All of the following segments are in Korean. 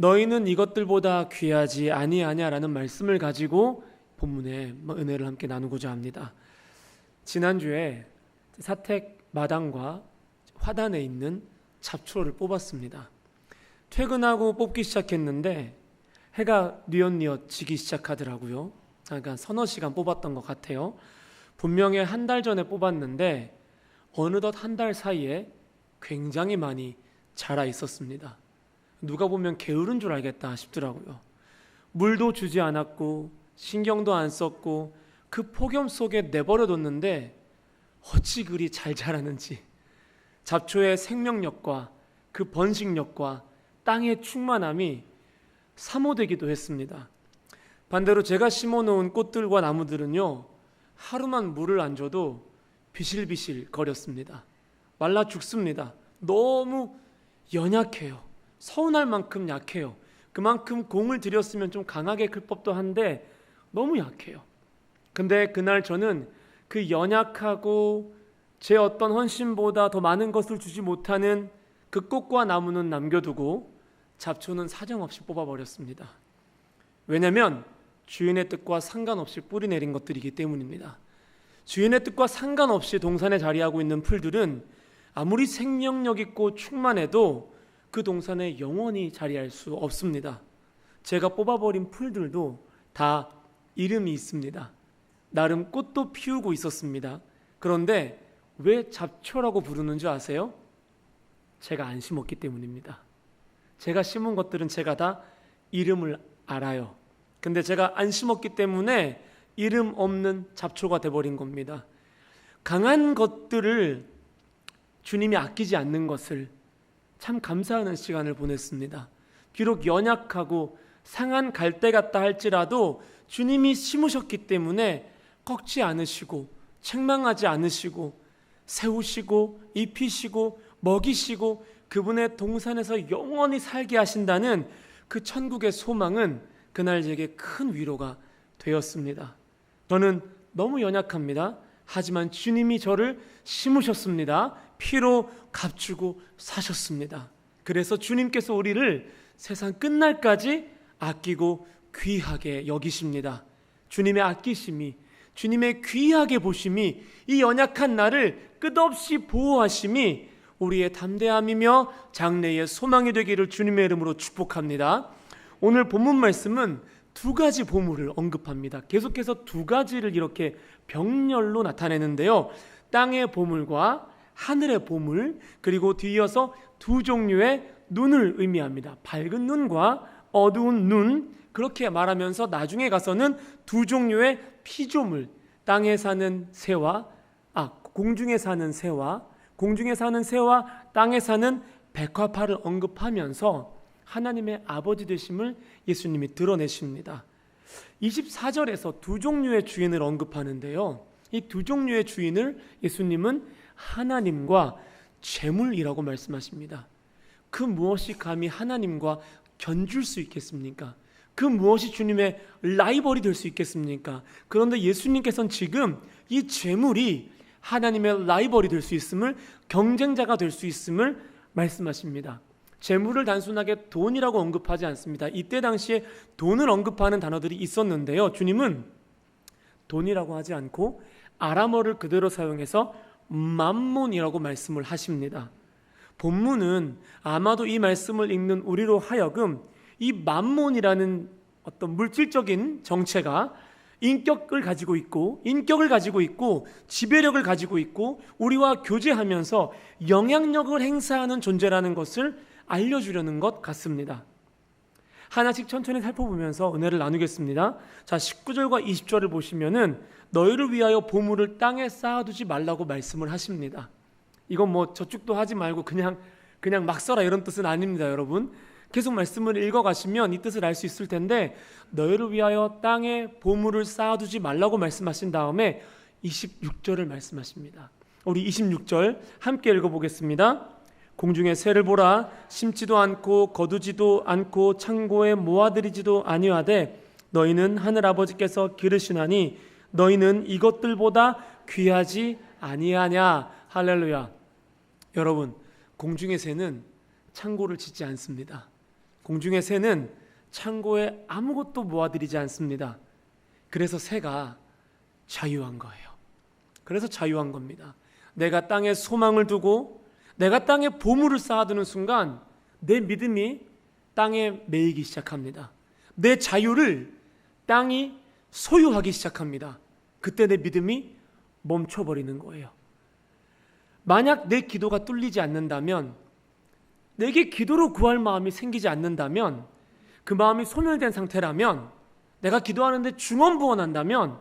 너희는 이것들보다 귀하지 아니하냐라는 말씀을 가지고 본문의 은혜를 함께 나누고자 합니다. 지난주에 사택 마당과 화단에 있는 잡초를 뽑았습니다. 퇴근하고 뽑기 시작했는데 해가 뉘엿뉘엿 지기 시작하더라고요. 그러니까 서너 시간 뽑았던 것 같아요. 분명히 한 달 전에 뽑았는데 어느덧 한 달 사이에 굉장히 많이 자라 있었습니다. 누가 보면 게으른 줄 알겠다 싶더라고요. 물도 주지 않았고 신경도 안 썼고 그 폭염 속에 내버려뒀는데 어찌 그리 잘 자라는지, 잡초의 생명력과 그 번식력과 땅의 충만함이 사모되기도 했습니다. 반대로 제가 심어놓은 꽃들과 나무들은요, 하루만 물을 안 줘도 비실비실 거렸습니다. 말라 죽습니다. 너무 연약해요. 서운할 만큼 약해요. 그만큼 공을 들였으면 좀 강하게 클 법도 한데 너무 약해요. 근데 그날 저는 그 연약하고 제 어떤 헌신보다 더 많은 것을 주지 못하는 그 꽃과 나무는 남겨두고 잡초는 사정없이 뽑아버렸습니다. 왜냐하면 주인의 뜻과 상관없이 뿌리 내린 것들이기 때문입니다. 주인의 뜻과 상관없이 동산에 자리하고 있는 풀들은 아무리 생명력 있고 충만해도 그 동산에 영원히 자리할 수 없습니다. 제가 뽑아버린 풀들도 다 이름이 있습니다. 나름 꽃도 피우고 있었습니다. 그런데 왜 잡초라고 부르는 줄 아세요? 제가 안 심었기 때문입니다. 제가 심은 것들은 제가 다 이름을 알아요. 근데 제가 안 심었기 때문에 이름 없는 잡초가 돼버린 겁니다. 강한 것들을 주님이 아끼지 않는 것을 참 감사하는 시간을 보냈습니다. 비록 연약하고 상한 갈대 같다 할지라도 주님이 심으셨기 때문에 꺾지 않으시고 책망하지 않으시고 세우시고 입히시고 먹이시고 그분의 동산에서 영원히 살게 하신다는 그 천국의 소망은 그날 제게 큰 위로가 되었습니다. 저는 너무 연약합니다. 하지만 주님이 저를 심으셨습니다. 피로 값주고 사셨습니다. 그래서 주님께서 우리를 세상 끝날까지 아끼고 귀하게 여기십니다. 주님의 아끼심이, 주님의 귀하게 보심이, 이 연약한 나를 끝없이 보호하심이 우리의 담대함이며 장래의 소망이 되기를 주님의 이름으로 축복합니다. 오늘 본문 말씀은 두 가지 보물을 언급합니다. 계속해서 두 가지를 이렇게 병렬로 나타내는데요. 땅의 보물과 하늘의 보물, 그리고 뒤이어서 두 종류의 눈을 의미합니다. 밝은 눈과 어두운 눈, 그렇게 말하면서 나중에 가서는 두 종류의 피조물, 땅에 사는 새와 공중에 사는 새와 땅에 사는 백화파를 언급하면서 하나님의 아버지 되심을 예수님이 드러내십니다. 24절에서 두 종류의 주인을 언급하는데요. 이 두 종류의 주인을 예수님은 하나님과 재물이라고 말씀하십니다. 그 무엇이 감히 하나님과 견줄 수 있겠습니까? 그 무엇이 주님의 라이벌이 될 수 있겠습니까? 그런데 예수님께서는 지금 이 재물이 하나님의 라이벌이 될 수 있음을, 경쟁자가 될 수 있음을 말씀하십니다. 재물을 단순하게 돈이라고 언급하지 않습니다. 이때 당시에 돈을 언급하는 단어들이 있었는데요. 주님은 돈이라고 하지 않고 아람어를 그대로 사용해서 맘몬이라고 말씀을 하십니다. 본문은 아마도 이 말씀을 읽는 우리로 하여금 이 맘몬이라는 어떤 물질적인 정체가 인격을 가지고 있고 지배력을 가지고 있고 우리와 교제하면서 영향력을 행사하는 존재라는 것을 알려주려는 것 같습니다. 하나씩 천천히 살펴보면서 은혜를 나누겠습니다. 자, 19절과 20절을 보시면은 너희를 위하여 보물을 땅에 쌓아두지 말라고 말씀을 하십니다. 이건 뭐 저축도 하지 말고 그냥 막 써라 이런 뜻은 아닙니다, 여러분. 계속 말씀을 읽어가시면 이 뜻을 알 수 있을 텐데, 너희를 위하여 땅에 보물을 쌓아두지 말라고 말씀하신 다음에 26절을 말씀하십니다. 우리 26절 함께 읽어보겠습니다. 공중의 새를 보라. 심지도 않고 거두지도 않고 창고에 모아들이지도 아니하되 너희는 하늘 아버지께서 기르시나니 너희는 이것들보다 귀하지 아니하냐. 할렐루야. 여러분, 공중의 새는 창고를 짓지 않습니다. 공중의 새는 창고에 아무것도 모아들이지 않습니다. 그래서 새가 자유한 거예요. 그래서 자유한 겁니다. 내가 땅에 소망을 두고 내가 땅에 보물을 쌓아두는 순간 내 믿음이 땅에 매이기 시작합니다. 내 자유를 땅이 소유하기 시작합니다. 그때 내 믿음이 멈춰버리는 거예요. 만약 내 기도가 뚫리지 않는다면, 내게 기도로 구할 마음이 생기지 않는다면, 그 마음이 소멸된 상태라면, 내가 기도하는데 중언부언한다면,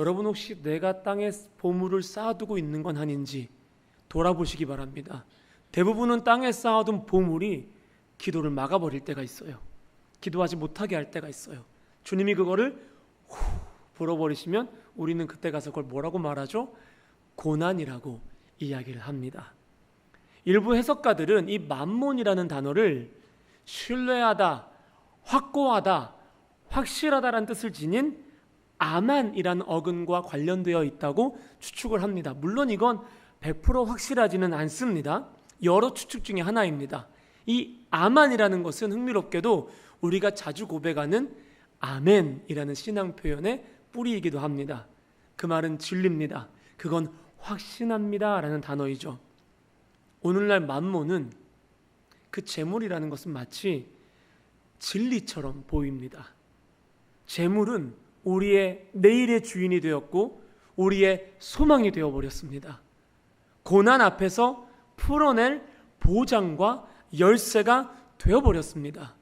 여러분 혹시 내가 땅에 보물을 쌓아두고 있는 건 아닌지 돌아보시기 바랍니다. 대부분은 땅에 쌓아둔 보물이 기도를 막아버릴 때가 있어요. 기도하지 못하게 할 때가 있어요. 주님이 그거를 불어버리시면 우리는 그때 가서 그걸 뭐라고 말하죠? 고난이라고 이야기를 합니다. 일부 해석가들은 이 만몬이라는 단어를 신뢰하다, 확고하다, 확실하다라는 뜻을 지닌 아만이라는 어근과 관련되어 있다고 추측을 합니다. 물론 이건 100% 확실하지는 않습니다. 여러 추측 중에 하나입니다. 이 아만이라는 것은 흥미롭게도 우리가 자주 고백하는 아멘이라는 신앙 표현의 뿌리이기도 합니다. 그 말은 진리입니다. 그건 확신합니다 라는 단어이죠. 오늘날 만몬은 그 재물이라는 것은 마치 진리처럼 보입니다. 재물은 우리의 내일의 주인이 되었고 우리의 소망이 되어버렸습니다. 고난 앞에서 풀어낼 보장과 열쇠가 되어버렸습니다.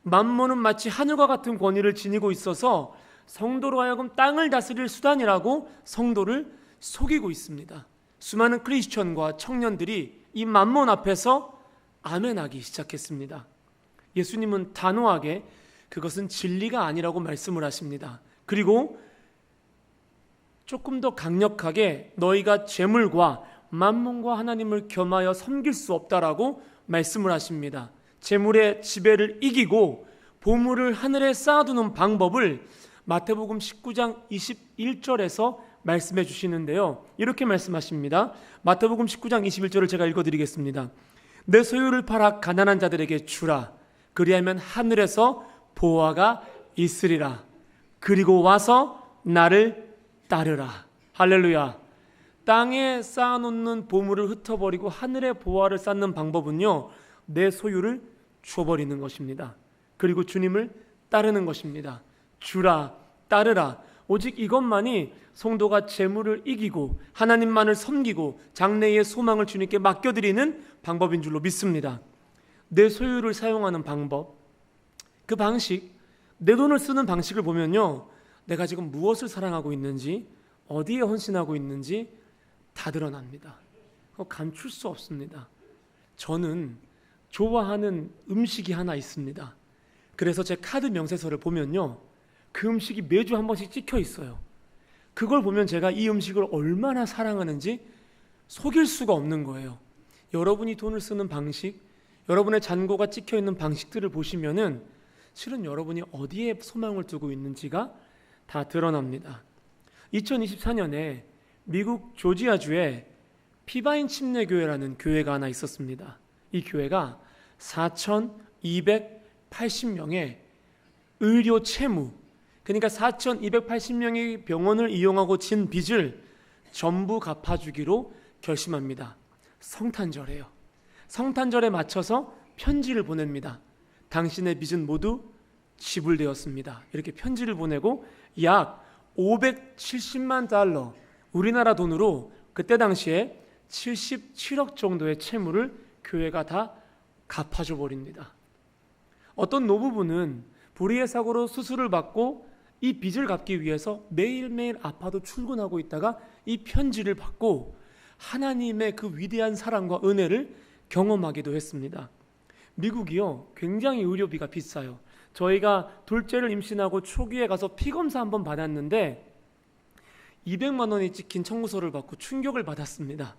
만몬은 마치 하늘과 같은 권위를 지니고 있어서 성도로 하여금 땅을 다스릴 수단이라고 성도를 속이고 있습니다. 수많은 크리스천과 청년들이 이 만몬 앞에서 아멘하기 시작했습니다. 예수님은 단호하게 그것은 진리가 아니라고 말씀을 하십니다. 그리고 조금 더 강력하게 너희가 재물과 만몬과 하나님을 겸하여 섬길 수 없다라고 말씀을 하십니다. 재물의 지배를 이기고 보물을 하늘에 쌓아두는 방법을 마태복음 19장 21절에서 말씀해 주시는데요. 이렇게 말씀하십니다. 마태복음 19장 21절을 제가 읽어드리겠습니다. 내 소유를 팔아 가난한 자들에게 주라. 그리하면 하늘에서 보화가 있으리라. 그리고 와서 나를 따르라. 할렐루야. 땅에 쌓아놓는 보물을 흩어버리고 하늘의 보화를 쌓는 방법은요, 내 소유를 줘버리는 것입니다. 그리고 주님을 따르는 것입니다. 주라, 따르라. 오직 이것만이 성도가 재물을 이기고 하나님만을 섬기고 장래의 소망을 주님께 맡겨드리는 방법인 줄로 믿습니다. 내 소유를 사용하는 방법, 그 방식, 내 돈을 쓰는 방식을 보면요, 내가 지금 무엇을 사랑하고 있는지, 어디에 헌신하고 있는지 다 드러납니다. 감출 수 없습니다. 저는 좋아하는 음식이 하나 있습니다. 그래서 제 카드 명세서를 보면요, 그 음식이 매주 한 번씩 찍혀 있어요. 그걸 보면 제가 이 음식을 얼마나 사랑하는지 속일 수가 없는 거예요. 여러분이 돈을 쓰는 방식, 여러분의 잔고가 찍혀 있는 방식들을 보시면은 실은 여러분이 어디에 소망을 두고 있는지가 다 드러납니다. 2024년에 미국 조지아주에 피바인 침례교회라는 교회가 하나 있었습니다. 이 교회가 4,280명의 의료 채무, 그러니까 4,280명의 병원을 이용하고 진 빚을 전부 갚아주기로 결심합니다. 성탄절이에요. 성탄절에 맞춰서 편지를 보냅니다. 당신의 빚은 모두 지불되었습니다. 이렇게 편지를 보내고 약 570만 달러, 우리나라 돈으로 그때 당시에 77억 정도의 채무를 교회가 다 갚아줘 버립니다. 어떤 노부부는 불의의 사고로 수술을 받고 이 빚을 갚기 위해서 매일매일 아파도 출근하고 있다가 이 편지를 받고 하나님의 그 위대한 사랑과 은혜를 경험하기도 했습니다. 미국이요, 굉장히 의료비가 비싸요. 저희가 둘째를 임신하고 초기에 가서 피검사 한번 받았는데 200만 원이 찍힌 청구서를 받고 충격을 받았습니다.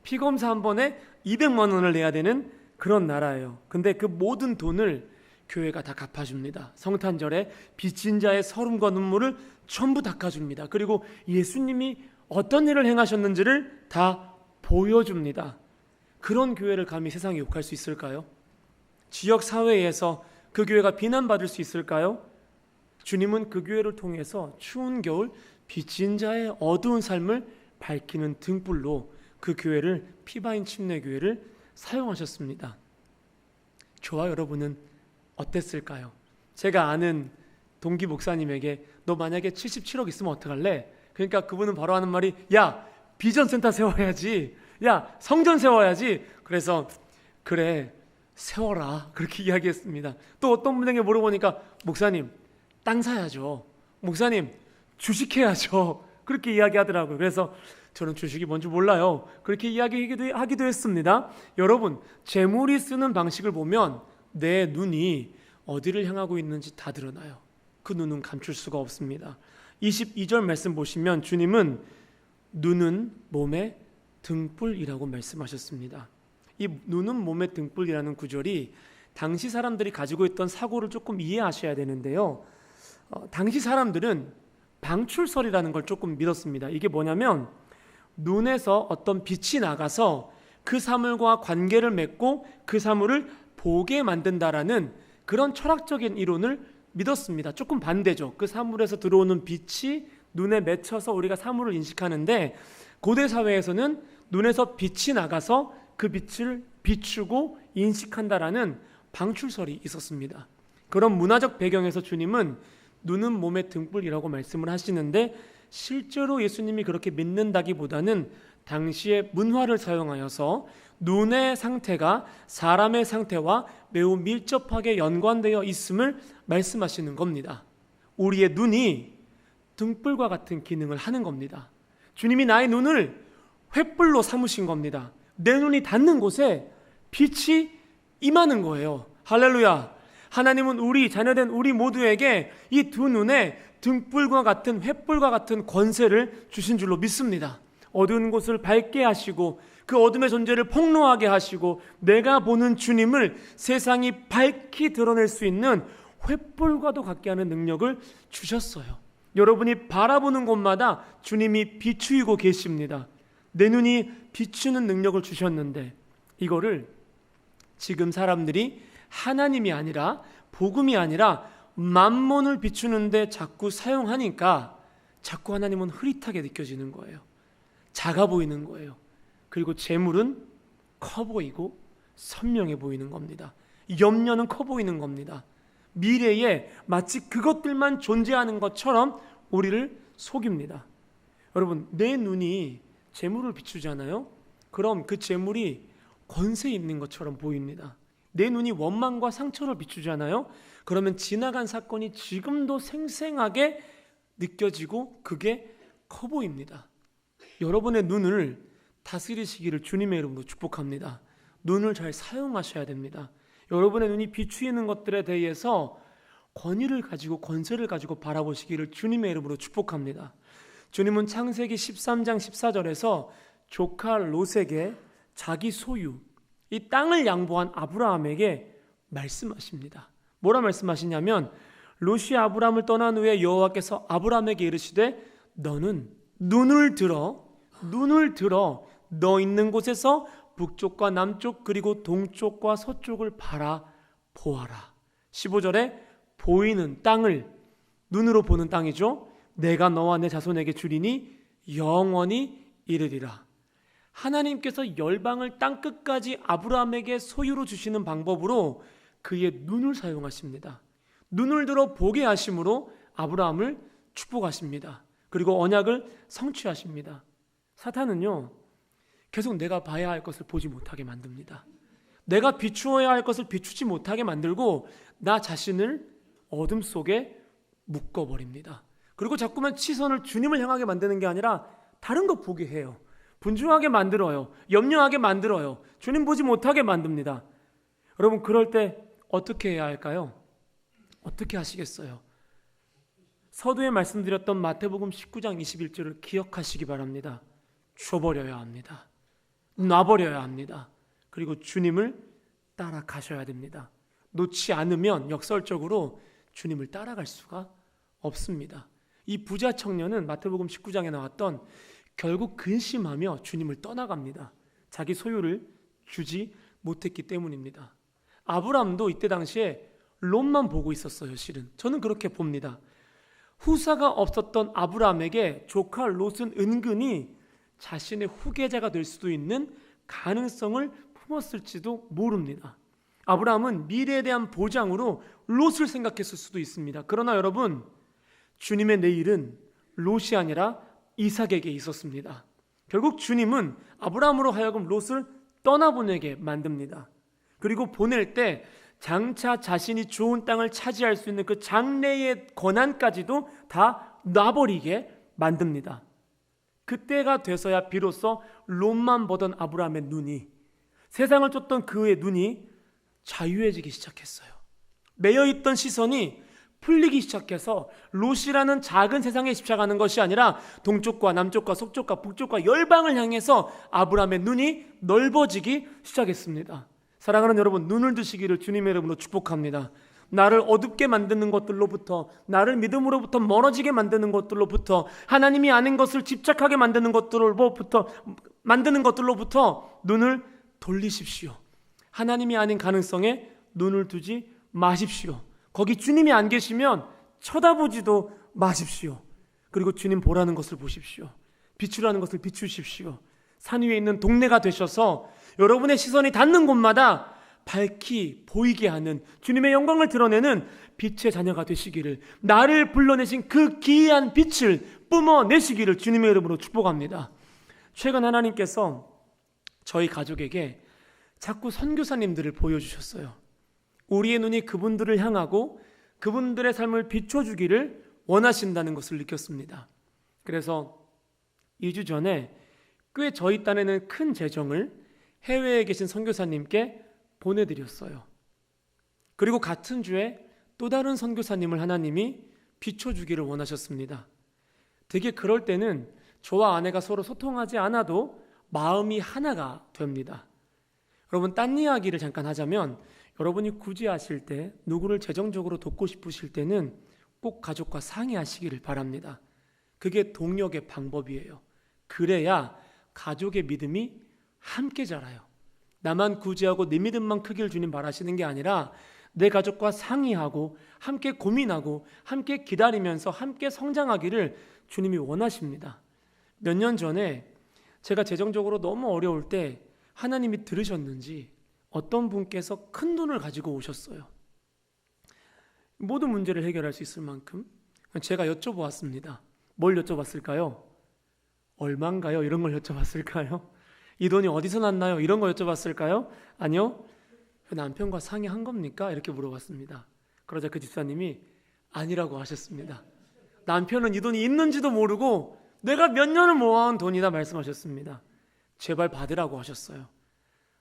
피검사 한 번에 200만 원을 내야 되는 그런 나라예요. 근데 그 모든 돈을 교회가 다 갚아줍니다. 성탄절에 빚진 자의 서름과 눈물을 전부 닦아줍니다. 그리고 예수님이 어떤 일을 행하셨는지를 다 보여줍니다. 그런 교회를 감히 세상이 욕할 수 있을까요? 지역 사회에서 그 교회가 비난받을 수 있을까요? 주님은 그 교회를 통해서 추운 겨울 빚진 자의 어두운 삶을 밝히는 등불로 그 교회를, 피바인 침례교회를 사용하셨습니다. 저와 여러분은 어땠을까요? 제가 아는 동기 목사님에게 너 만약에 77억 있으면 어떡할래? 그러니까 그분은 바로 하는 말이 야, 비전센터 세워야지. 야, 성전 세워야지. 그래서 그래, 세워라. 그렇게 이야기했습니다. 또 어떤 분에게 물어보니까 목사님, 땅 사야죠. 목사님, 주식해야죠. 그렇게 이야기하더라고요. 그래서 저는 주식이 뭔지 몰라요. 그렇게 이야기하기도 했습니다. 여러분, 재물이 쓰는 방식을 보면 내 눈이 어디를 향하고 있는지 다 드러나요. 그 눈은 감출 수가 없습니다. 22절 말씀 보시면 주님은 눈은 몸의 등불이라고 말씀하셨습니다. 이 눈은 몸의 등불이라는 구절이 당시 사람들이 가지고 있던 사고를 조금 이해하셔야 되는데요. 당시 사람들은 방출설이라는 걸 조금 믿었습니다. 이게 뭐냐면 눈에서 어떤 빛이 나가서 그 사물과 관계를 맺고 그 사물을 보게 만든다라는 그런 철학적인 이론을 믿었습니다. 조금 반대죠. 그 사물에서 들어오는 빛이 눈에 맺혀서 우리가 사물을 인식하는데 고대 사회에서는 눈에서 빛이 나가서 그 빛을 비추고 인식한다라는 방출설이 있었습니다. 그런 문화적 배경에서 주님은 눈은 몸의 등불이라고 말씀을 하시는데 실제로 예수님이 그렇게 믿는다기보다는 당시의 문화를 사용하여서 눈의 상태가 사람의 상태와 매우 밀접하게 연관되어 있음을 말씀하시는 겁니다. 우리의 눈이 등불과 같은 기능을 하는 겁니다. 주님이 나의 눈을 횃불로 삼으신 겁니다. 내 눈이 닿는 곳에 빛이 임하는 거예요. 할렐루야. 하나님은 우리 자녀된 우리 모두에게 이 두 눈에 등불과 같은 횃불과 같은 권세를 주신 줄로 믿습니다. 어두운 곳을 밝게 하시고 그 어둠의 존재를 폭로하게 하시고 내가 보는 주님을 세상이 밝히 드러낼 수 있는 횃불과도 같게 하는 능력을 주셨어요. 여러분이 바라보는 곳마다 주님이 비추이고 계십니다. 내 눈이 비추는 능력을 주셨는데 이거를 지금 사람들이 하나님이 아니라 복음이 아니라 만몬을 비추는데 자꾸 사용하니까 자꾸 하나님은 흐릿하게 느껴지는 거예요. 작아 보이는 거예요. 그리고 재물은 커 보이고 선명해 보이는 겁니다. 염려는 커 보이는 겁니다. 미래에 마치 그것들만 존재하는 것처럼 우리를 속입니다. 여러분, 내 눈이 재물을 비추잖아요. 그럼 그 재물이 권세 있는 것처럼 보입니다. 내 눈이 원망과 상처를 비추잖아요. 그러면 지나간 사건이 지금도 생생하게 느껴지고 그게 커 보입니다. 여러분의 눈을 다스리시기를 주님의 이름으로 축복합니다. 눈을 잘 사용하셔야 됩니다. 여러분의 눈이 비추이는 것들에 대해서 권위를 가지고 권세를 가지고 바라보시기를 주님의 이름으로 축복합니다. 주님은 창세기 13장 14절에서 조카 롯에게 자기 소유, 이 땅을 양보한 아브라함에게 말씀하십니다. 뭐라 말씀하시냐면 롯이 아브라함을 떠난 후에 여호와께서 아브라함에게 이르시되 너는 눈을 들어 너 있는 곳에서 북쪽과 남쪽 그리고 동쪽과 서쪽을 바라보아라. 15절에 보이는 땅을, 눈으로 보는 땅이죠. 내가 너와 내 자손에게 주리니 영원히 이르리라. 하나님께서 열방을 땅끝까지 아브라함에게 소유로 주시는 방법으로 그의 눈을 사용하십니다. 눈을 들어 보게 하심으로 아브라함을 축복하십니다. 그리고 언약을 성취하십니다. 사탄은요, 계속 내가 봐야 할 것을 보지 못하게 만듭니다. 내가 비추어야 할 것을 비추지 못하게 만들고 나 자신을 어둠 속에 묶어버립니다. 그리고 자꾸만 시선을 주님을 향하게 만드는 게 아니라 다른 것 보게 해요. 분주하게 만들어요. 염려하게 만들어요. 주님 보지 못하게 만듭니다. 여러분, 그럴 때 어떻게 해야 할까요? 어떻게 하시겠어요? 서두에 말씀드렸던 마태복음 19장 21절을 기억하시기 바랍니다. 줘버려야 합니다. 놔버려야 합니다. 그리고 주님을 따라가셔야 됩니다. 놓지 않으면 역설적으로 주님을 따라갈 수가 없습니다. 이 부자 청년은 마태복음 19장에 나왔던 결국 근심하며 주님을 떠나갑니다. 자기 소유를 주지 못했기 때문입니다. 아브라함도 이때 당시에 롯만 보고 있었어요. 실은 저는 그렇게 봅니다. 후사가 없었던 아브라함에게 조카 롯은 은근히 자신의 후계자가 될 수도 있는 가능성을 품었을지도 모릅니다. 아브라함은 미래에 대한 보장으로 롯을 생각했을 수도 있습니다. 그러나 여러분, 주님의 내일은 롯이 아니라 이삭에게 있었습니다. 결국 주님은 아브라함으로 하여금 롯을 떠나보내게 만듭니다. 그리고 보낼 때 장차 자신이 좋은 땅을 차지할 수 있는 그 장래의 권한까지도 다 놔버리게 만듭니다. 그때가 돼서야 비로소 롯만 보던 아브라함의 눈이, 세상을 쫓던 그의 눈이 자유해지기 시작했어요. 매여있던 시선이 풀리기 시작해서 롯이라는 작은 세상에 집착하는 것이 아니라 동쪽과 남쪽과 서쪽과 북쪽과 열방을 향해서 아브라함의 눈이 넓어지기 시작했습니다. 사랑하는 여러분, 눈을 드시기를 주님의 이름으로 축복합니다. 나를 어둡게 만드는 것들로부터, 나를 믿음으로부터 멀어지게 만드는 것들로부터, 하나님이 아닌 것을 집착하게 만드는 것들로부터 눈을 돌리십시오. 하나님이 아닌 가능성에 눈을 두지 마십시오. 거기 주님이 안 계시면 쳐다보지도 마십시오. 그리고 주님 보라는 것을 보십시오. 비추라는 것을 비추십시오. 산 위에 있는 동네가 되셔서 여러분의 시선이 닿는 곳마다 밝히 보이게 하는, 주님의 영광을 드러내는 빛의 자녀가 되시기를, 나를 불러내신 그 기이한 빛을 뿜어내시기를 주님의 이름으로 축복합니다. 최근 하나님께서 저희 가족에게 자꾸 선교사님들을 보여주셨어요. 우리의 눈이 그분들을 향하고 그분들의 삶을 비춰주기를 원하신다는 것을 느꼈습니다. 그래서 2주 전에 꽤 저희 딴에는 큰 재정을 해외에 계신 선교사님께 보내드렸어요. 그리고 같은 주에 또 다른 선교사님을 하나님이 비춰주기를 원하셨습니다. 되게 그럴 때는 저와 아내가 서로 소통하지 않아도 마음이 하나가 됩니다. 여러분, 딴 이야기를 잠깐 하자면, 여러분이 굳이 하실 때, 누구를 재정적으로 돕고 싶으실 때는 꼭 가족과 상의하시기를 바랍니다. 그게 동력의 방법이에요. 그래야 가족의 믿음이 함께 자라요. 나만 구제하고 내 믿음만 크기를 주님 바라시는 게 아니라 내 가족과 상의하고 함께 고민하고 함께 기다리면서 함께 성장하기를 주님이 원하십니다. 몇 년 전에 제가 재정적으로 너무 어려울 때 하나님이 들으셨는지 어떤 분께서 큰 돈을 가지고 오셨어요. 모든 문제를 해결할 수 있을 만큼. 제가 여쭤보았습니다. 뭘 여쭤봤을까요? 얼마인가요? 이런 걸 여쭤봤을까요? 이 돈이 어디서 났나요? 이런 거 여쭤봤을까요? 아니요. 남편과 상의한 겁니까? 이렇게 물어봤습니다. 그러자 그 집사님이 아니라고 하셨습니다. 남편은 이 돈이 있는지도 모르고 내가 몇 년을 모아온 돈이다 말씀하셨습니다. 제발 받으라고 하셨어요.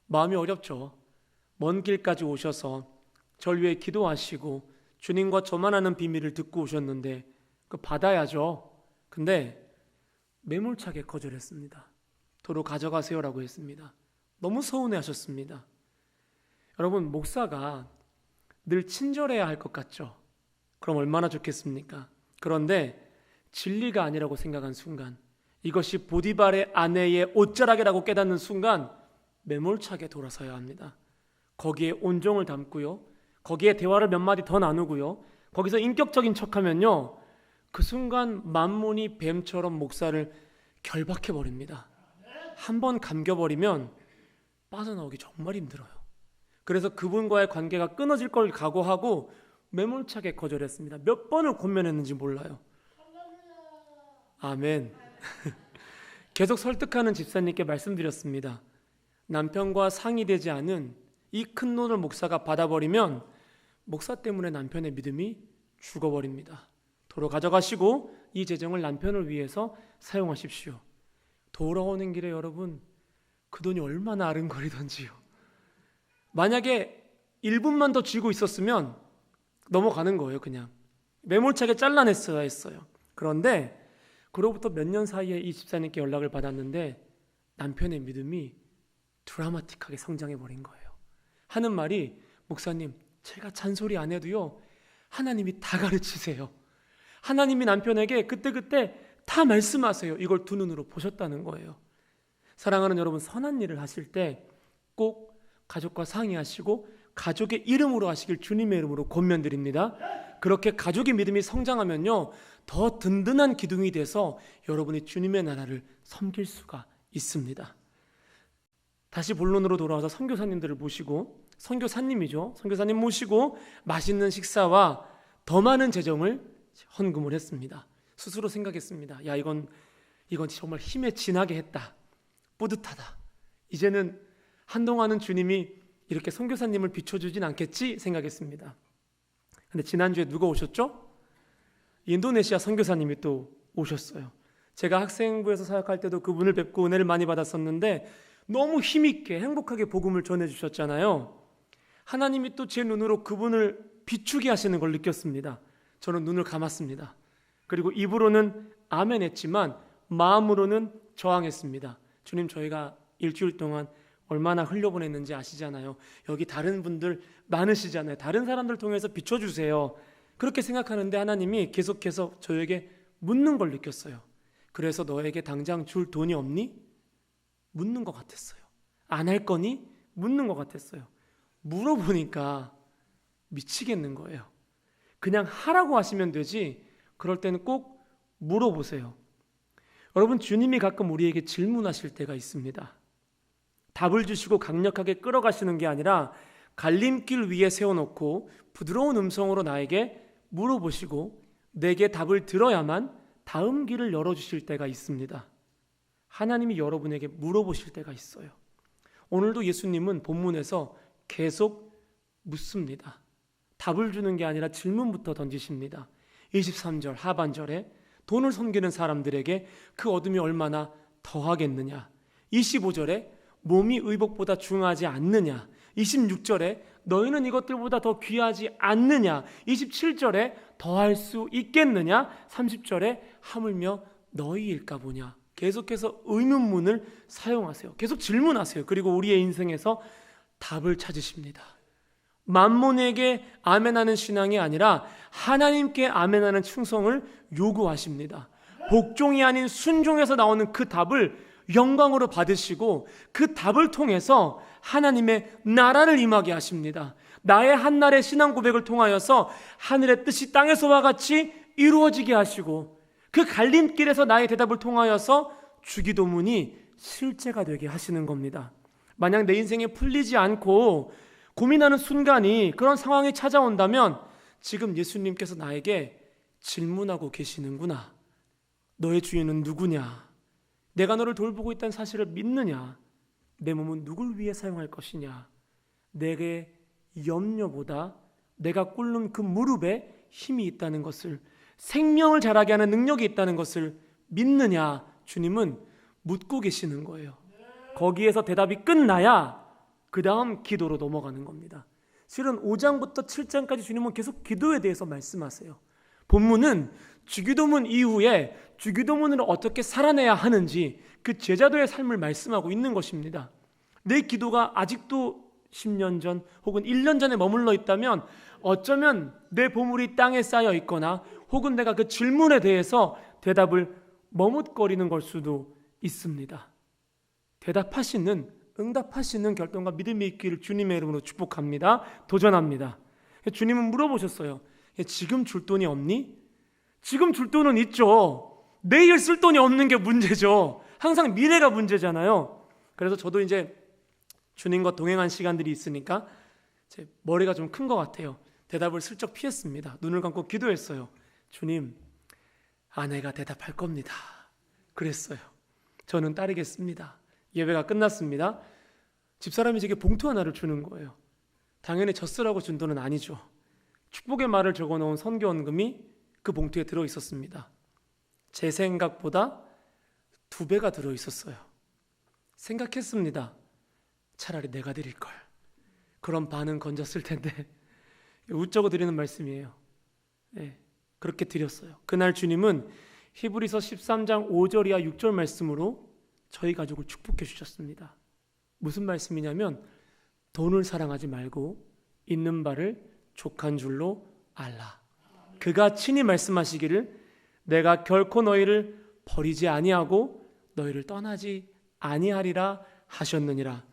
마음이 어렵죠. 먼 길까지 오셔서 절 위해 기도하시고 주님과 저만 아는 비밀을 듣고 오셨는데 그 받아야죠. 근데 매몰차게 거절했습니다. 도로 가져가세요라고 했습니다. 너무 서운해하셨습니다. 여러분, 목사가 늘 친절해야 할 것 같죠? 그럼 얼마나 좋겠습니까? 그런데 진리가 아니라고 생각한 순간, 이것이 보디발의 아내의 옷자락이라고 깨닫는 순간 매몰차게 돌아서야 합니다. 거기에 온정을 담고요, 거기에 대화를 몇 마디 더 나누고요, 거기서 인격적인 척하면요, 그 순간 만문이 뱀처럼 목사를 결박해버립니다. 한번 감겨버리면 빠져나오기 정말 힘들어요. 그래서 그분과의 관계가 끊어질 걸 각오하고 매몰차게 거절했습니다. 몇 번을 권면했는지 몰라요. 아멘. 계속 설득하는 집사님께 말씀드렸습니다. 남편과 상의되지 않은 이 큰 돈을 목사가 받아버리면 목사 때문에 남편의 믿음이 죽어버립니다. 도로 가져가시고 이 재정을 남편을 위해서 사용하십시오. 돌아오는 길에 여러분, 그 돈이 얼마나 아른거리던지요. 만약에 1분만 더 쥐고 있었으면 넘어가는 거예요. 그냥 매몰차게 잘라냈어야 했어요. 그런데 그로부터 몇 년 사이에 이 집사님께 연락을 받았는데 남편의 믿음이 드라마틱하게 성장해버린 거예요. 하는 말이, 목사님, 제가 잔소리 안 해도요, 하나님이 다 가르치세요. 하나님이 남편에게 그때그때 다 말씀하세요. 이걸 두 눈으로 보셨다는 거예요. 사랑하는 여러분, 선한 일을 하실 때 꼭 가족과 상의하시고 가족의 이름으로 하시길 주님의 이름으로 권면드립니다. 그렇게 가족의 믿음이 성장하면요, 더 든든한 기둥이 돼서 여러분이 주님의 나라를 섬길 수가 있습니다. 다시 본론으로 돌아와서 선교사님들을 모시고, 선교사님이죠, 선교사님 모시고 맛있는 식사와 더 많은 재정을 헌금을 했습니다. 스스로 생각했습니다. 야, 이건 정말 힘에 진하게 했다. 뿌듯하다. 이제는 한동안은 주님이 이렇게 선교사님을 비춰주진 않겠지 생각했습니다. 근데 지난주에 누가 오셨죠? 인도네시아 선교사님이 또 오셨어요. 제가 학생부에서 사역할 때도 그분을 뵙고 은혜를 많이 받았었는데 너무 힘있게 행복하게 복음을 전해주셨잖아요. 하나님이 또 제 눈으로 그분을 비추게 하시는 걸 느꼈습니다. 저는 눈을 감았습니다. 그리고 입으로는 아멘 했지만 마음으로는 저항했습니다. 주님, 저희가 일주일 동안 얼마나 흘려보냈는지 아시잖아요. 여기 다른 분들 많으시잖아요. 다른 사람들 통해서 비춰주세요. 그렇게 생각하는데 하나님이 계속해서 저에게 묻는 걸 느꼈어요. 그래서 너에게 당장 줄 돈이 없니? 묻는 것 같았어요. 안 할 거니? 묻는 것 같았어요. 물어보니까 미치겠는 거예요. 그냥 하라고 하시면 되지, 그럴 때는 꼭 물어보세요. 여러분, 주님이 가끔 우리에게 질문하실 때가 있습니다. 답을 주시고 강력하게 끌어가시는 게 아니라 갈림길 위에 세워놓고 부드러운 음성으로 나에게 물어보시고 내게 답을 들어야만 다음 길을 열어주실 때가 있습니다. 하나님이 여러분에게 물어보실 때가 있어요. 오늘도 예수님은 본문에서 계속 묻습니다. 답을 주는 게 아니라 질문부터 던지십니다. 23절 하반절에 돈을 섬기는 사람들에게 그 어둠이 얼마나 더하겠느냐. 25절에 몸이 의복보다 중하지 않느냐. 26절에 너희는 이것들보다 더 귀하지 않느냐. 27절에 더할 수 있겠느냐. 30절에 하물며 너희일까 보냐. 계속해서 의문문을 사용하세요. 계속 질문하세요. 그리고 우리의 인생에서 답을 찾으십니다. 만몬에게 아멘하는 신앙이 아니라 하나님께 아멘하는 충성을 요구하십니다. 복종이 아닌 순종에서 나오는 그 답을 영광으로 받으시고 그 답을 통해서 하나님의 나라를 임하게 하십니다. 나의 한날의 신앙 고백을 통하여서 하늘의 뜻이 땅에서와 같이 이루어지게 하시고 그 갈림길에서 나의 대답을 통하여서 주기도문이 실제가 되게 하시는 겁니다. 만약 내 인생에 풀리지 않고 고민하는 순간이, 그런 상황이 찾아온다면 지금 예수님께서 나에게 질문하고 계시는구나. 너의 주인은 누구냐? 내가 너를 돌보고 있다는 사실을 믿느냐? 내 몸은 누굴 위해 사용할 것이냐? 내게 염려보다 내가 꿇는 그 무릎에 힘이 있다는 것을, 생명을 자라게 하는 능력이 있다는 것을 믿느냐? 주님은 묻고 계시는 거예요. 거기에서 대답이 끝나야 그 다음 기도로 넘어가는 겁니다. 실은 5장부터 7장까지 주님은 계속 기도에 대해서 말씀하세요. 본문은 주기도문 이후에 주기도문을 어떻게 살아내야 하는지 그 제자도의 삶을 말씀하고 있는 것입니다. 내 기도가 아직도 10년 전 혹은 1년 전에 머물러 있다면 어쩌면 내 보물이 땅에 쌓여 있거나 혹은 내가 그 질문에 대해서 대답을 머뭇거리는 걸 수도 있습니다. 응답하시는 결단과 믿음이 있기를 주님의 이름으로 축복합니다. 도전합니다. 주님은 물어보셨어요. 지금 줄 돈이 없니? 지금 줄 돈은 있죠. 내일 쓸 돈이 없는 게 문제죠. 항상 미래가 문제잖아요. 그래서 저도 이제 주님과 동행한 시간들이 있으니까 제 머리가 좀 큰 것 같아요. 대답을 슬쩍 피했습니다. 눈을 감고 기도했어요. 주님, 아내가 대답할 겁니다. 그랬어요. 저는 따르겠습니다. 예배가 끝났습니다. 집사람이 제게 봉투 하나를 주는 거예요. 당연히 젖쓰라고 준 돈은 아니죠. 축복의 말을 적어놓은 선교원금이 그 봉투에 들어있었습니다. 제 생각보다 2배가 들어있었어요. 생각했습니다. 차라리 내가 드릴걸. 그런 반은 건졌을 텐데. 웃자고 드리는 말씀이에요. 네, 그렇게 드렸어요. 그날 주님은 히브리서 13장 5절 이하 6절 말씀으로 저희 가족을 축복해 주셨습니다. 무슨 말씀이냐면 돈을 사랑하지 말고 있는 바를 족한 줄로 알라. 그가 친히 말씀하시기를 내가 결코 너희를 버리지 아니하고 너희를 떠나지 아니하리라 하셨느니라.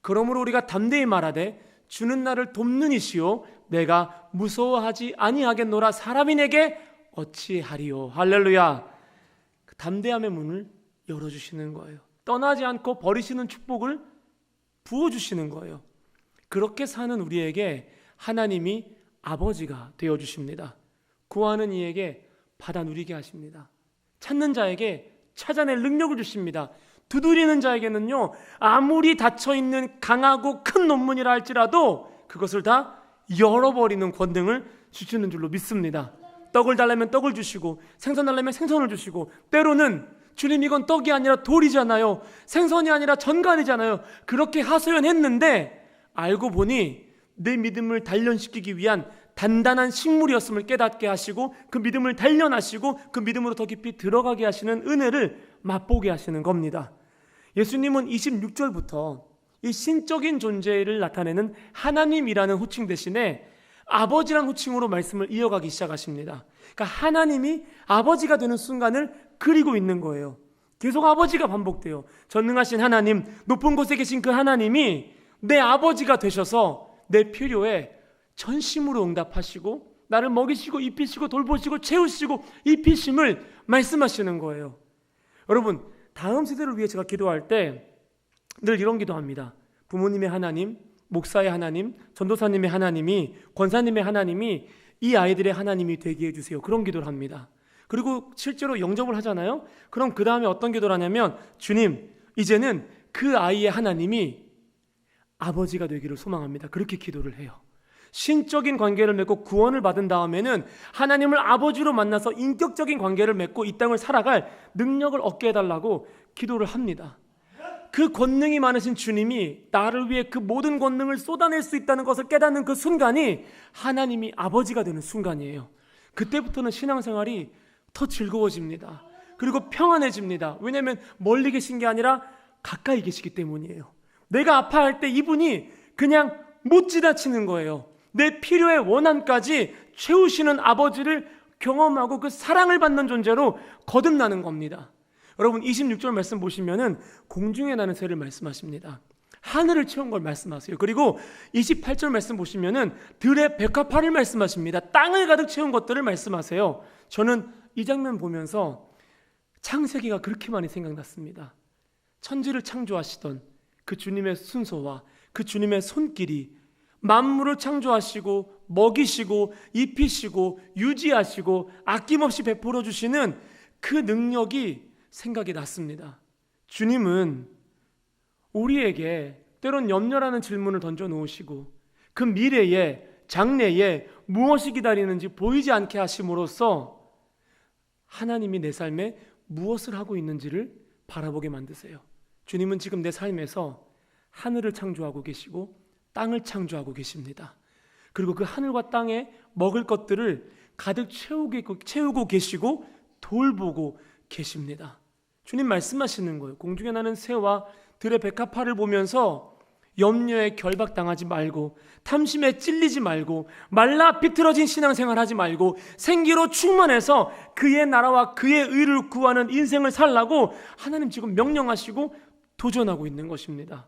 그러므로 우리가 담대히 말하되 주는 나를 돕는 이시요 내가 무서워하지 아니하겠노라. 사람이 내게 어찌하리요. 할렐루야. 그 담대함의 문을 열어주시는 거예요. 떠나지 않고 버리시는 축복을 부어주시는 거예요. 그렇게 사는 우리에게 하나님이 아버지가 되어주십니다. 구하는 이에게 받아 누리게 하십니다. 찾는 자에게 찾아낼 능력을 주십니다. 두드리는 자에게는요, 아무리 닫혀있는 강하고 큰 논문이라 할지라도 그것을 다 열어버리는 권능을 주시는 줄로 믿습니다. 떡을 달라면 떡을 주시고 생선 달라면 생선을 주시고, 때로는 주님 이건 떡이 아니라 돌이잖아요, 생선이 아니라 전갈이잖아요, 그렇게 하소연했는데 알고 보니 내 믿음을 단련시키기 위한 단단한 식물이었음을 깨닫게 하시고 그 믿음을 단련하시고 그 믿음으로 더 깊이 들어가게 하시는 은혜를 맛보게 하시는 겁니다. 예수님은 26절부터 이 신적인 존재를 나타내는 하나님이라는 호칭 대신에 아버지라는 호칭으로 말씀을 이어가기 시작하십니다. 그러니까 하나님이 아버지가 되는 순간을 그리고 있는 거예요. 계속 아버지가 반복돼요. 전능하신 하나님, 높은 곳에 계신 그 하나님이 내 아버지가 되셔서 내 필요에 전심으로 응답하시고 나를 먹이시고 입히시고 돌보시고 채우시고 입히심을 말씀하시는 거예요. 여러분, 다음 세대를 위해 제가 기도할 때 늘 이런 기도합니다. 부모님의 하나님, 목사의 하나님, 전도사님의 하나님이, 권사님의 하나님이 이 아이들의 하나님이 되게 해주세요. 그런 기도를 합니다. 그리고 실제로 영접을 하잖아요. 그럼 그 다음에 어떤 기도를 하냐면, 주님, 이제는 그 아이의 하나님이 아버지가 되기를 소망합니다. 그렇게 기도를 해요. 신적인 관계를 맺고 구원을 받은 다음에는 하나님을 아버지로 만나서 인격적인 관계를 맺고 이 땅을 살아갈 능력을 얻게 해달라고 기도를 합니다. 그 권능이 많으신 주님이 나를 위해 그 모든 권능을 쏟아낼 수 있다는 것을 깨닫는 그 순간이 하나님이 아버지가 되는 순간이에요. 그때부터는 신앙생활이 더 즐거워집니다. 그리고 평안해집니다. 왜냐하면 멀리 계신 게 아니라 가까이 계시기 때문이에요. 내가 아파할 때 이분이 그냥 못 지나치는 거예요. 내 필요의 원한까지 채우시는 아버지를 경험하고 그 사랑을 받는 존재로 거듭나는 겁니다. 여러분, 26절 말씀 보시면은 공중에 나는 새를 말씀하십니다. 하늘을 채운 걸 말씀하세요. 그리고 28절 말씀 보시면은 들의 백합화를 말씀하십니다. 땅을 가득 채운 것들을 말씀하세요. 저는 이 장면 보면서 창세기가 그렇게 많이 생각났습니다. 천지를 창조하시던 그 주님의 순서와 그 주님의 손길이 만물을 창조하시고 먹이시고 입히시고 유지하시고 아낌없이 베풀어 주시는 그 능력이 생각이 났습니다. 주님은 우리에게 때론 염려라는 질문을 던져 놓으시고 그 미래에 장래에 무엇이 기다리는지 보이지 않게 하심으로써 하나님이 내 삶에 무엇을 하고 있는지를 바라보게 만드세요. 주님은 지금 내 삶에서 하늘을 창조하고 계시고 땅을 창조하고 계십니다. 그리고 그 하늘과 땅에 먹을 것들을 가득 채우고 계시고 돌보고 계십니다. 주님 말씀하시는 거예요. 공중에 나는 새와 들의 백합화를 보면서 염려에 결박당하지 말고 탐심에 찔리지 말고 말라 비틀어진 신앙생활 하지 말고 생기로 충만해서 그의 나라와 그의 의를 구하는 인생을 살라고 하나님 지금 명령하시고 도전하고 있는 것입니다.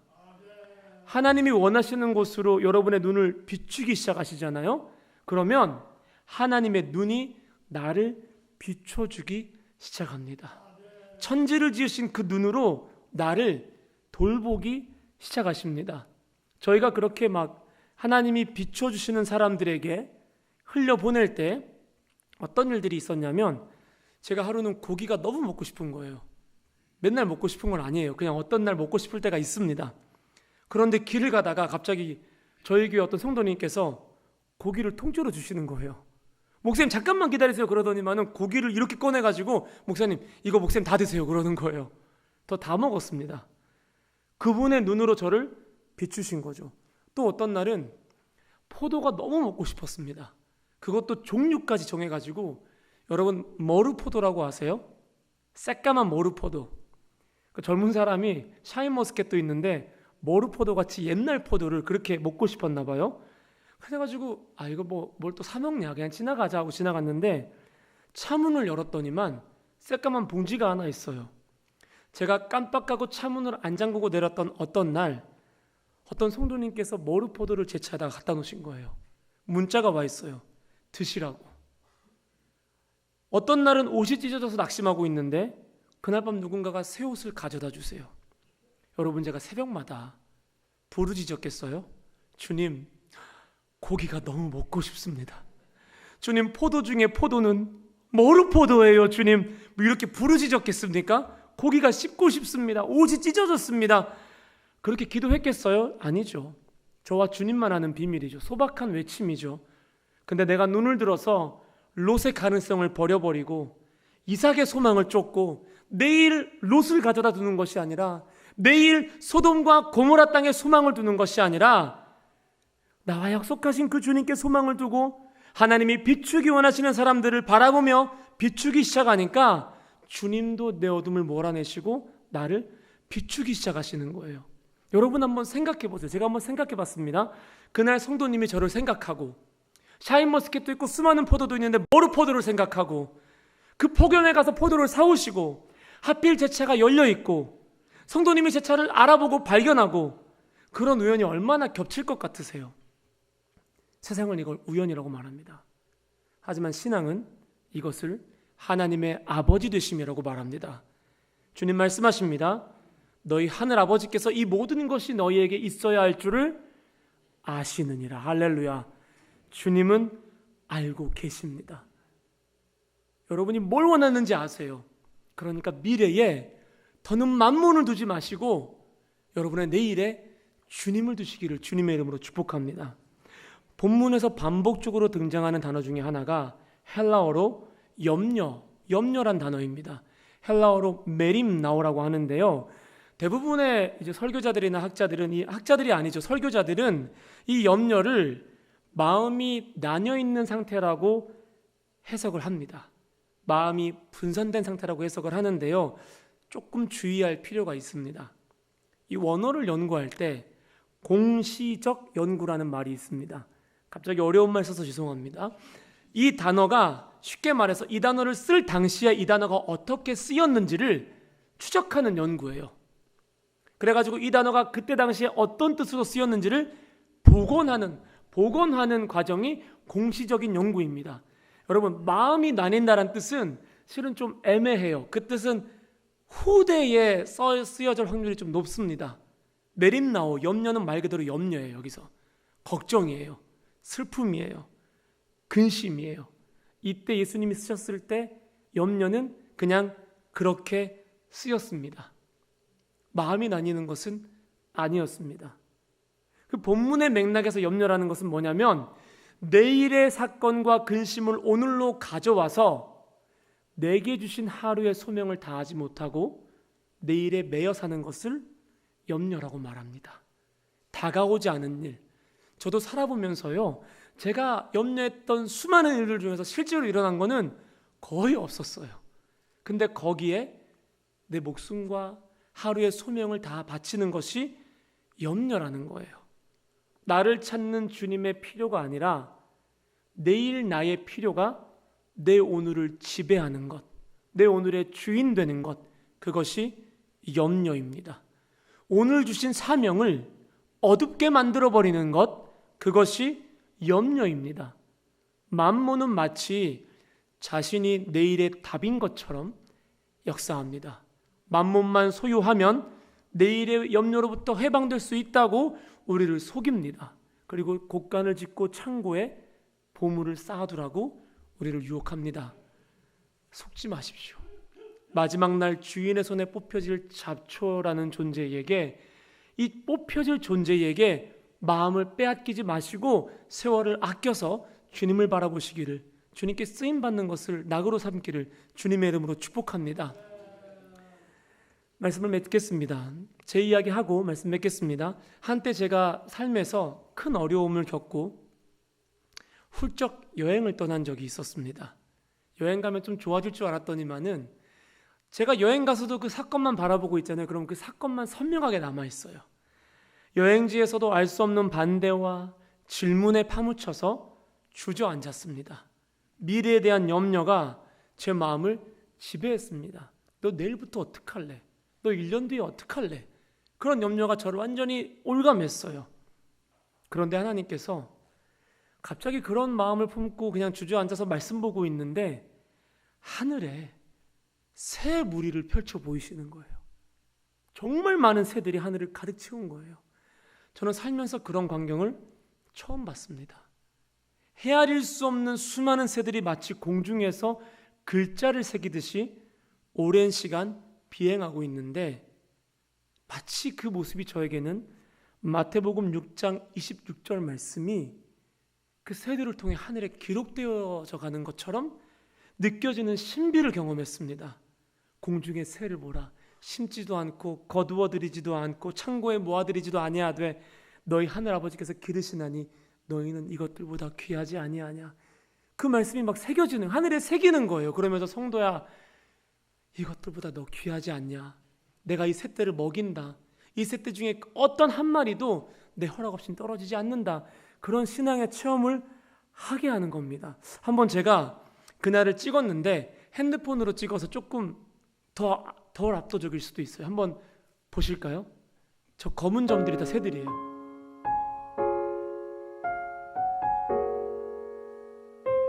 하나님이 원하시는 곳으로 여러분의 눈을 비추기 시작하시잖아요. 그러면 하나님의 눈이 나를 비춰주기 시작합니다. 천지를 지으신 그 눈으로 나를 돌보기 시작하십니다. 저희가 그렇게 막 하나님이 비춰주시는 사람들에게 흘려보낼 때 어떤 일들이 있었냐면, 제가 하루는 고기가 너무 먹고 싶은 거예요. 맨날 먹고 싶은 건 아니에요. 그냥 어떤 날 먹고 싶을 때가 있습니다. 그런데 길을 가다가 갑자기 저희 교회 어떤 성도님께서 고기를 통째로 주시는 거예요. 목사님 잠깐만 기다리세요 그러더니만은 고기를 이렇게 꺼내가지고 목사님 이거 목사님 다 드세요 그러는 거예요. 다 먹었습니다. 그분의 눈으로 저를 비추신 거죠. 또 어떤 날은 포도가 너무 먹고 싶었습니다. 그것도 종류까지 정해가지고, 여러분 머루포도라고 아세요? 새까만 머루포도. 그 젊은 사람이 샤인머스켓도 있는데 머루포도 같이 옛날 포도를 그렇게 먹고 싶었나 봐요. 그래가지고 이거 뭘 또 사 먹냐 그냥 지나가자 하고 지나갔는데 차문을 열었더니만 새까만 봉지가 하나 있어요. 제가 깜빡하고 차문을 안 잠그고 내렸던 어떤 날 어떤 성도님께서 머루포도를 제 차에다가 갖다 놓으신 거예요. 문자가 와 있어요. 드시라고. 어떤 날은 옷이 찢어져서 낙심하고 있는데 그날 밤 누군가가 새 옷을 가져다 주세요. 여러분, 제가 새벽마다 부르짖었겠어요? 주님, 고기가 너무 먹고 싶습니다. 주님, 포도 중에 포도는 머루포도예요. 주님, 뭐 이렇게 부르짖었겠습니까? 고기가 씹고 싶습니다. 옷이 찢어졌습니다. 그렇게 기도했겠어요? 아니죠. 저와 주님만 아는 비밀이죠. 소박한 외침이죠. 근데 내가 눈을 들어서 롯의 가능성을 버려버리고 이삭의 소망을 쫓고 내일 롯을 가져다 두는 것이 아니라 내일 소돔과 고모라 땅에 소망을 두는 것이 아니라 나와 약속하신 그 주님께 소망을 두고 하나님이 비추기 원하시는 사람들을 바라보며 비추기 시작하니까 주님도 내 어둠을 몰아내시고 나를 비추기 시작하시는 거예요. 여러분 한번 생각해 보세요. 제가 한번 생각해 봤습니다. 그날 성도님이 저를 생각하고 샤인머스켓도 있고 수많은 포도도 있는데 머루포도를 생각하고 그 포경에 가서 포도를 사오시고 하필 제 차가 열려있고 성도님이 제 차를 알아보고 발견하고 그런 우연이 얼마나 겹칠 것 같으세요? 세상은 이걸 우연이라고 말합니다. 하지만 신앙은 이것을 하나님의 아버지 되심이라고 말합니다. 주님 말씀하십니다. 너희 하늘 아버지께서 이 모든 것이 너희에게 있어야 할 줄을 아시느니라. 할렐루야. 주님은 알고 계십니다. 여러분이 뭘 원하는지 아세요. 그러니까 미래에 더는 만몬을 두지 마시고 여러분의 내일에 주님을 두시기를 주님의 이름으로 축복합니다. 본문에서 반복적으로 등장하는 단어 중에 하나가 헬라어로 염려란 단어입니다. 헬라어로 메림나오라고 하는데요. 대부분의 이제 설교자들이나 학자들이 아니죠. 설교자들은 이 염려를 마음이 나뉘어 있는 상태라고 해석을 합니다. 마음이 분산된 상태라고 해석을 하는데요. 조금 주의할 필요가 있습니다. 이 원어를 연구할 때 공시적 연구라는 말이 있습니다. 갑자기 어려운 말 써서 죄송합니다. 이 단어가 쉽게 말해서 이 단어를 쓸 당시에 이 단어가 어떻게 쓰였는지를 추적하는 연구예요. 그래가지고 이 단어가 그때 당시에 어떤 뜻으로 쓰였는지를 복원하는 과정이 공시적인 연구입니다. 여러분, 마음이 나뉜다는 뜻은 실은 좀 애매해요. 그 뜻은 후대에 쓰여질 확률이 좀 높습니다. 메림나오, 염려는 말 그대로 염려예요. 여기서 걱정이에요. 슬픔이에요. 근심이에요. 이때 예수님이 쓰셨을 때 염려는 그냥 그렇게 쓰였습니다. 마음이 나뉘는 것은 아니었습니다. 그 본문의 맥락에서 염려라는 것은 뭐냐면 내일의 사건과 근심을 오늘로 가져와서 내게 주신 하루의 소명을 다하지 못하고 내일에 매여 사는 것을 염려라고 말합니다. 다가오지 않은 일. 저도 살아보면서요, 제가 염려했던 수많은 일들 중에서 실제로 일어난 거는 거의 없었어요. 근데 거기에 내 목숨과 하루의 소명을 다 바치는 것이 염려라는 거예요. 나를 찾는 주님의 필요가 아니라 내일 나의 필요가 내 오늘을 지배하는 것, 내 오늘의 주인 되는 것, 그것이 염려입니다. 오늘 주신 사명을 어둡게 만들어버리는 것, 그것이 염려입니다. 만몬은 마치 자신이 내일의 답인 것처럼 역사합니다. 만몬만 소유하면 내일의 염려로부터 해방될 수 있다고 우리를 속입니다. 그리고 곡간을 짓고 창고에 보물을 쌓아두라고 우리를 유혹합니다. 속지 마십시오. 마지막 날 주인의 손에 뽑혀질 잡초라는 존재에게, 이 뽑혀질 존재에게 마음을 빼앗기지 마시고 세월을 아껴서 주님을 바라보시기를, 주님께 쓰임받는 것을 낙으로 삼기를 주님의 이름으로 축복합니다. 말씀을 맺겠습니다. 제 이야기하고 말씀 맺겠습니다. 한때 제가 삶에서 큰 어려움을 겪고 훌쩍 여행을 떠난 적이 있었습니다. 여행 가면 좀 좋아질 줄 알았더니만은 제가 여행 가서도 그 사건만 바라보고 있잖아요. 그럼 그 사건만 선명하게 남아있어요. 여행지에서도 알 수 없는 반대와 질문에 파묻혀서 주저앉았습니다. 미래에 대한 염려가 제 마음을 지배했습니다. 너 내일부터 어떡할래? 너 1년 뒤에 어떡할래? 그런 염려가 저를 완전히 올가맸어요. 그런데 하나님께서 갑자기 그런 마음을 품고 그냥 주저앉아서 말씀 보고 있는데 하늘에 새 무리를 펼쳐 보이시는 거예요. 정말 많은 새들이 하늘을 가득 채운 거예요. 저는 살면서 그런 광경을 처음 봤습니다. 헤아릴 수 없는 수많은 새들이 마치 공중에서 글자를 새기듯이 오랜 시간 비행하고 있는데 마치 그 모습이 저에게는 마태복음 6장 26절 말씀이 그 새들을 통해 하늘에 기록되어져 가는 것처럼 느껴지는 신비를 경험했습니다. 공중의 새를 보라. 심지도 않고 거두어들이지도 않고 창고에 모아들이지도 아니하되 너희 하늘아버지께서 기르시나니 너희는 이것들보다 귀하지 아니하냐. 그 말씀이 막 새겨지는, 하늘에 새기는 거예요. 그러면서 성도야, 이것들보다 너 귀하지 않냐. 내가 이 새떼를 먹인다. 이 새떼 중에 어떤 한 마리도 내 허락 없이 떨어지지 않는다. 그런 신앙의 체험을 하게 하는 겁니다. 한번 제가 그날을 찍었는데 핸드폰으로 찍어서 조금 덜 압도적일 수도 있어요. 한번 보실까요? 저 검은 점들이 다 새들이에요.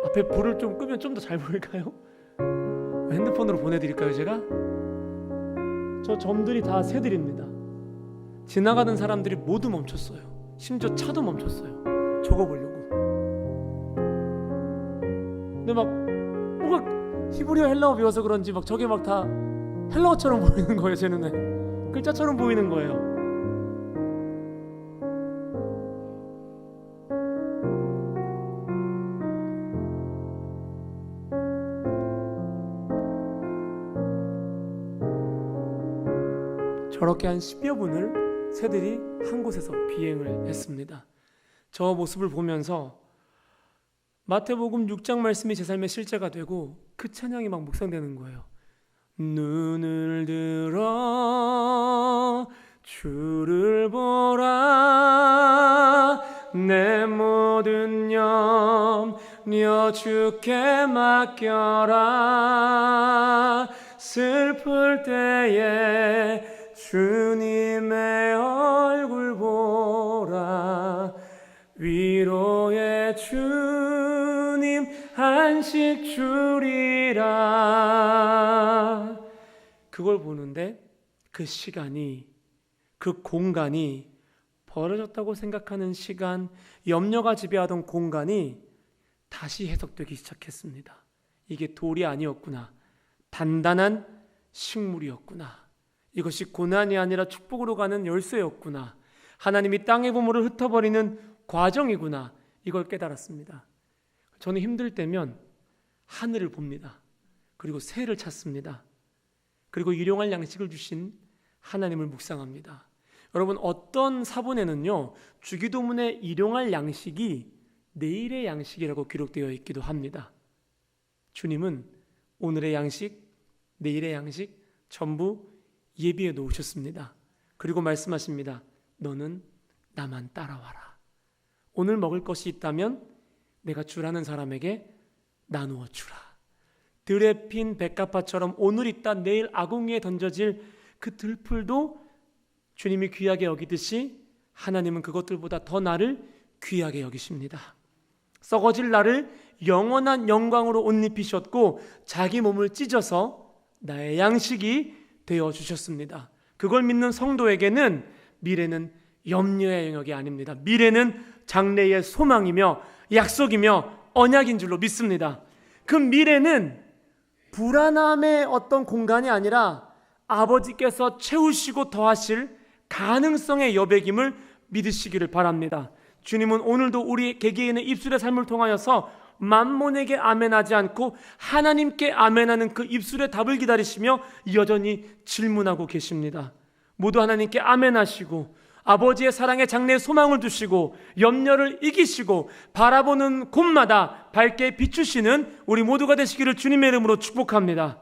앞에 불을 좀 끄면 좀 더 잘 보일까요? 핸드폰으로 보내드릴까요, 제가? 저 점들이 다 새들입니다. 지나가는 사람들이 모두 멈췄어요. 심지어 차도 멈췄어요. 적어보려고. 근데 막 뭐가 히브리어 헬라어 배워서 그런지 막 저게 막 다 헬라어처럼 보이는 거예요. 제 눈에 글자처럼 보이는 거예요. 저렇게 한 10여 분을 새들이 한 곳에서 비행을 했습니다. 저 모습을 보면서 마태복음 6장 말씀이 제 삶의 실제가 되고 그 찬양이 막 묵상되는 거예요. 눈을 들어 주를 보라. 내 모든 염려 주께 맡겨라. 슬플 때에 주님의 얼굴 보라. 위로의 주님 안식 주리라. 그걸 보는데 그 시간이, 그 공간이, 벌어졌다고 생각하는 시간, 염려가 지배하던 공간이 다시 해석되기 시작했습니다. 이게 돌이 아니었구나. 단단한 식물이었구나. 이것이 고난이 아니라 축복으로 가는 열쇠였구나. 하나님이 땅의 보물을 흩어버리는 과정이구나. 이걸 깨달았습니다. 저는 힘들 때면 하늘을 봅니다. 그리고 새를 찾습니다. 그리고 일용할 양식을 주신 하나님을 묵상합니다. 여러분, 어떤 사본에는요, 주기도문에 일용할 양식이 내일의 양식이라고 기록되어 있기도 합니다. 주님은 오늘의 양식, 내일의 양식 전부 예비해 놓으셨습니다. 그리고 말씀하십니다. 너는 나만 따라와라. 오늘 먹을 것이 있다면 내가 주라는 사람에게 나누어 주라. 들에 핀 백합화처럼 오늘 있다 내일 아궁이에 던져질 그 들풀도 주님이 귀하게 여기듯이 하나님은 그것들보다 더 나를 귀하게 여기십니다. 썩어질 나를 영원한 영광으로 옷 입히셨고 자기 몸을 찢어서 나의 양식이 되어주셨습니다. 그걸 믿는 성도에게는 미래는 염려의 영역이 아닙니다. 미래는 장래의 소망이며 약속이며 언약인 줄로 믿습니다. 그 미래는 불안함의 어떤 공간이 아니라 아버지께서 채우시고 더하실 가능성의 여백임을 믿으시기를 바랍니다. 주님은 오늘도 우리 개개인의 입술의 삶을 통하여서 만몬에게 아멘하지 않고 하나님께 아멘하는 그 입술의 답을 기다리시며 여전히 질문하고 계십니다. 모두 하나님께 아멘하시고 아버지의 사랑에 장래의 소망을 두시고 염려를 이기시고 바라보는 곳마다 밝게 비추시는 우리 모두가 되시기를 주님의 이름으로 축복합니다.